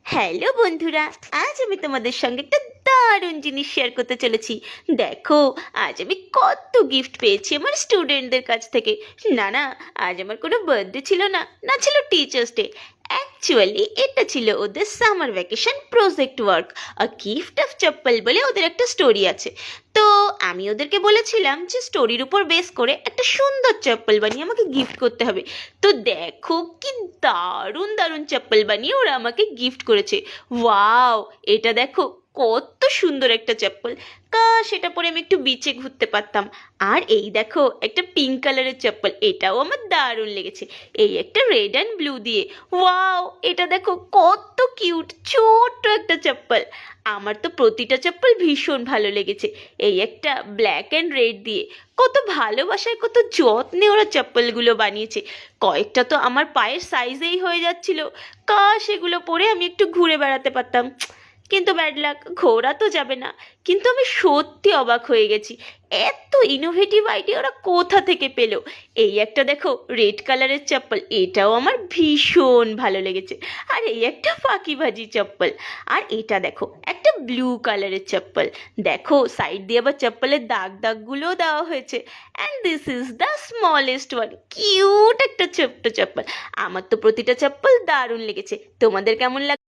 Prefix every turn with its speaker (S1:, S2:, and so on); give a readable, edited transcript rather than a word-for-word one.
S1: Hello বন্ধুরা, আজ আমি তোমাদের সঙ্গে একটা দারুণ জিনিস শেয়ার করতে চলেছি। দেখো, আজ আমি কত গিফট পেয়েছি আমার স্টুডেন্টদের কাছ থেকে। না না, আজ আমার কোনো বার্থডে ছিল না, না ছিল টিচার্স ডে। অ্যাকচুয়ালি এটা ছিল ওদের summer vacation project work, a gift of চপ্পল বলে ওদের একটা স্টোরি আছে। তো আমি ওদেরকে বলেছিলাম যে স্টোরির উপর বেস করে একটা সুন্দর চপ্পল বানিয়ে আমাকে গিফট করতে হবে। তো দেখো কি দারুণ দারুণ চপ্পল বানিয়ে ওরা আমাকে গিফট করেছে। ওয়াও, এটা দেখো কত সুন্দর একটা চপ্পল। কাশ এটা পরে আমি একটু বিচে ঘুরতে পারতাম। আর এই দেখো একটা পিঙ্ক কালারের চপ্পল, এটাও আমার দারুণ লেগেছে। এই একটা রেড অ্যান্ড ব্লু দিয়ে। ওয়াও, এটা দেখো কত কিউট ছোট্ট একটা চপ্পল। আমার তো প্রতিটা চপ্পল ভীষণ ভালো লেগেছে। এই একটা ব্ল্যাক অ্যান্ড রেড দিয়ে, কত ভালোবাসায় কত যত্নে ওরা চপ্পলগুলো বানিয়েছে। কয়েকটা তো আমার পায়ের সাইজেই হয়ে যাচ্ছিল। কাশ এগুলো পরে আমি একটু ঘুরে বেড়াতে পারতাম, কিন্তু ব্যাড লাক, ঘোরা তো যাবে না। কিন্তু আমি সত্যি অবাক হয়ে গেছি, এত ইনোভেটিভ আইডিয়া ওরা কোথা থেকে পেলো। এই একটা দেখো রেড কালারের চপ্পল, এটাও আমার ভীষণ ভালো লেগেছে। আর এই একটা ফাঁকিবাজি চপ্পল। আর এটা দেখো একটা ব্লু কালারের চপ্পল, দেখো সাইড দিয়ে আবার চপ্পলের দাগ দাগগুলোও দেওয়া হয়েছে। And this is the smallest one, cute একটা ছোট্ট চপ্পল। আমার তো প্রতিটা চপ্পল দারুণ লেগেছে। তোমাদের কেমন লাগে?